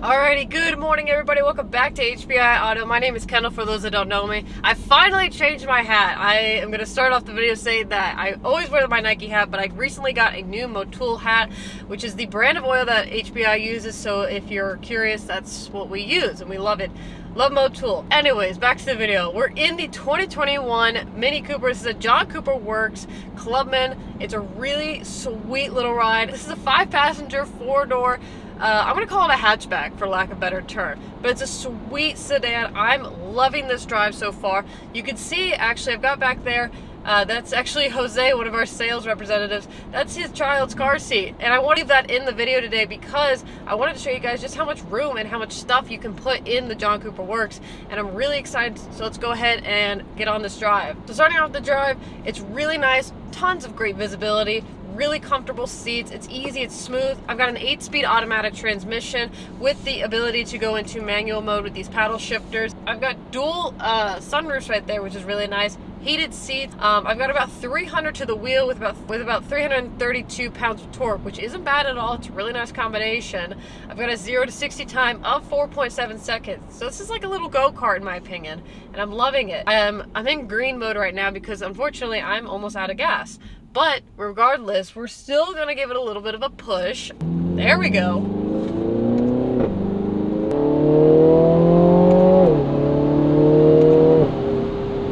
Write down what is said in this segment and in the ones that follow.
Alrighty, good morning everybody. Welcome back to HBI Auto. My name is Kendall for those that don't know me. I finally changed my hat. I am going to start off the video saying that I always wear my Nike hat, but I recently got a new Motul hat, which is the brand of oil that HBI uses. So if you're curious, that's what we use and we love it. Love Motul. Anyways, back to the video. We're in the 2021 Mini Cooper. This is a John Cooper Works Clubman. It's a really sweet little ride. This is a 5-passenger, 4-door. I'm going to call it a hatchback for lack of a better term, but it's a sweet sedan. I'm loving this drive so far. You can see, actually, I've got back there, that's actually Jose, one of our sales representatives. That's his child's car seat, and I want to leave that in the video today because I wanted to show you guys just how much room and how much stuff you can put in the John Cooper Works, and I'm really excited, so let's go ahead and get on this drive. So starting off the drive, it's really nice, tons of great visibility, really comfortable seats. It's easy, it's smooth. I've got an 8-speed automatic transmission with the ability to go into manual mode with these paddle shifters. I've got dual sunroofs right there, which is really nice. Heated seats. I've got about 300 to the wheel with about 332 pounds of torque, which isn't bad at all. It's a really nice combination. I've got a 0 to 60 time of 4.7 seconds. So this is like a little go-kart in my opinion, and I'm loving it. I'm in green mode right now because unfortunately I'm almost out of gas. But regardless, we're still gonna give it a little bit of a push. There we go.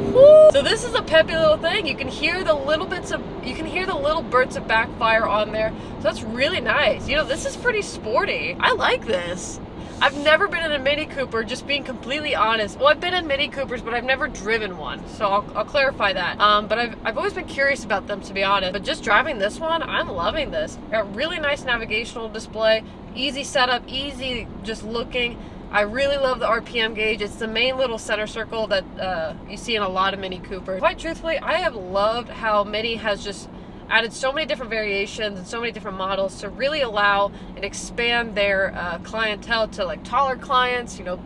Woo! So this is a peppy little thing. You can hear the little bursts of backfire on there. So that's really nice. You know, this is pretty sporty. I like this. I've never been in a Mini Cooper, just being completely honest. Well, I've been in Mini Coopers, but I've never driven one, so I'll clarify that. But I've always been curious about them, to be honest. But just driving this one, I'm loving this. Got really nice navigational display, easy setup, easy just looking. I really love the RPM gauge. It's the main little center circle that you see in a lot of Mini Coopers. Quite truthfully, I have loved how Mini has just added so many different variations and so many different models to really allow and expand their clientele to like taller clients, you know,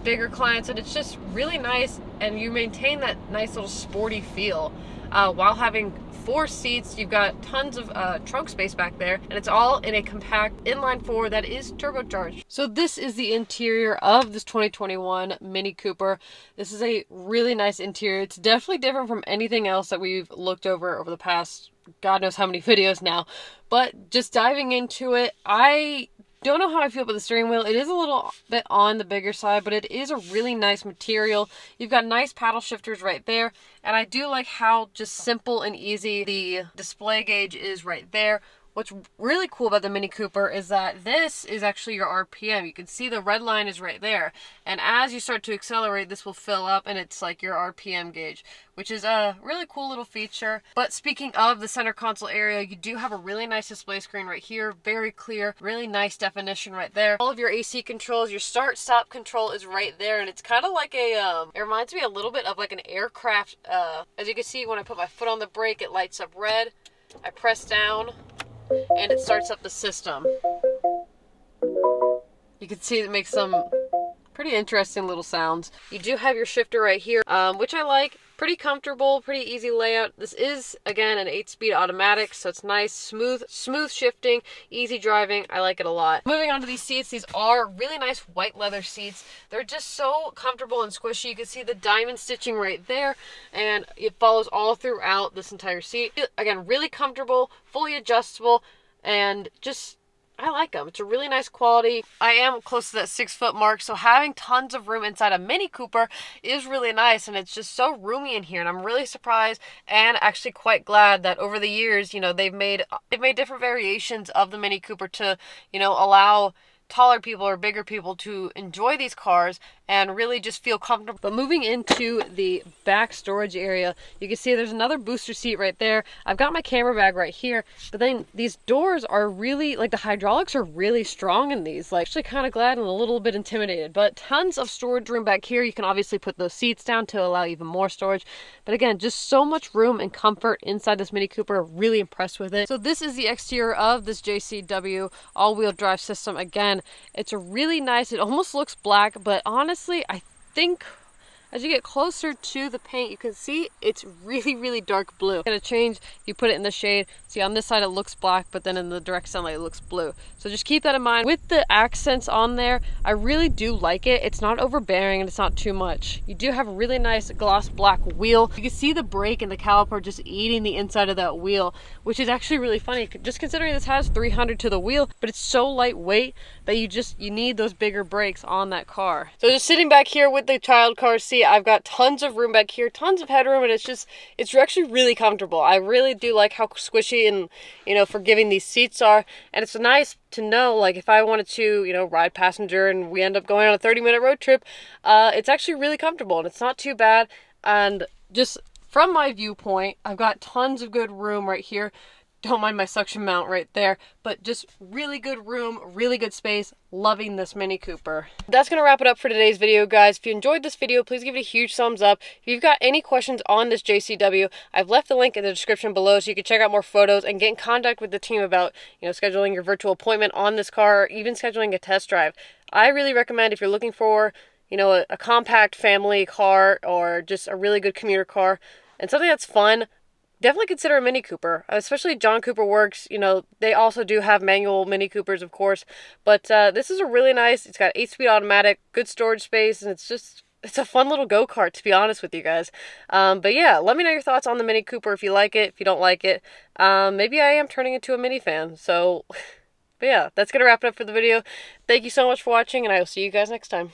bigger clients, and it's just really nice, and you maintain that nice little sporty feel while having 4 seats. You've got tons of trunk space back there, and it's all in a compact inline-4 that is turbocharged. So this is the interior of this 2021 Mini Cooper. This is a really nice interior. It's definitely different from anything else that we've looked over the past God knows how many videos now, but just diving into it, I don't know how I feel about the steering wheel. It is a little bit on the bigger side, but it is a really nice material. You've got nice paddle shifters right there, and I do like how just simple and easy the display gauge is right there. What's really cool about the Mini Cooper is that this is actually your RPM. You can see the red line is right there. And as you start to accelerate, this will fill up and it's like your RPM gauge, which is a really cool little feature. But speaking of the center console area, you do have a really nice display screen right here. Very clear, really nice definition right there. All of your AC controls, your start-stop control is right there. And it's kind of like a, it reminds me a little bit of like an aircraft. As you can see, when I put my foot on the brake, it lights up red. I press down, and it starts up the system. You can see it makes some pretty interesting little sounds. You do have your shifter right here, which I like. Pretty comfortable, pretty easy layout. This is, again, an 8-speed automatic, so it's nice, smooth shifting, easy driving. I like it a lot. Moving on to these seats, these are really nice white leather seats. They're just so comfortable and squishy. You can see the diamond stitching right there, and it follows all throughout this entire seat. Again, really comfortable, fully adjustable, and just I like them. It's a really nice quality. I am close to that 6-foot mark, so having tons of room inside a Mini Cooper is really nice, and it's just so roomy in here, and I'm really surprised and actually quite glad that over the years, you know, they've made different variations of the Mini Cooper to, you know, allow taller people or bigger people to enjoy these cars and really just feel comfortable. But moving into the back storage area, you can see there's another booster seat right there. I've got my camera bag right here, but then these doors are really, like the hydraulics are really strong in these. Like, actually kind of glad and a little bit intimidated, but tons of storage room back here. You can obviously put those seats down to allow even more storage. But again, just so much room and comfort inside this Mini Cooper. Really impressed with it. So this is the exterior of this JCW all-wheel drive system. Again, it's a really nice, it almost looks black, but honestly, I think as you get closer to the paint, you can see it's really, really dark blue. Gonna change, you put it in the shade. See, on this side it looks black, but then in the direct sunlight it looks blue. So just keep that in mind. With the accents on there, I really do like it. It's not overbearing and it's not too much. You do have a really nice gloss black wheel. You can see the brake and the caliper just eating the inside of that wheel, which is actually really funny, just considering this has 300 to the wheel, but it's so lightweight that you need those bigger brakes on that car. So just sitting back here with the child car seat, I've got tons of room back here, tons of headroom, and it's actually really comfortable. I really do like how squishy and, you know, forgiving these seats are, and it's nice to know, like, if I wanted to, you know, ride passenger and we end up going on a 30-minute road trip, it's actually really comfortable and it's not too bad. And just from my viewpoint, I've got tons of good room right here. Don't mind my suction mount right there, but just really good room, really good space. Loving this Mini Cooper. That's gonna wrap it up for today's video, guys. If you enjoyed this video, please give it a huge thumbs up. If you've got any questions on this JCW, I've left the link in the description below so you can check out more photos and get in contact with the team about, you know, scheduling your virtual appointment on this car, or even scheduling a test drive. I really recommend, if you're looking for, you know, a compact family car or just a really good commuter car and something that's fun, definitely consider a Mini Cooper, especially John Cooper Works. You know, they also do have manual Mini Coopers, of course, but this is a really nice, it's got 8-speed automatic, good storage space, and it's a fun little go-kart, to be honest with you guys. But yeah, let me know your thoughts on the Mini Cooper, if you like it, if you don't like it. Maybe I am turning into a Mini fan, so, but yeah, that's going to wrap it up for the video. Thank you so much for watching, and I will see you guys next time.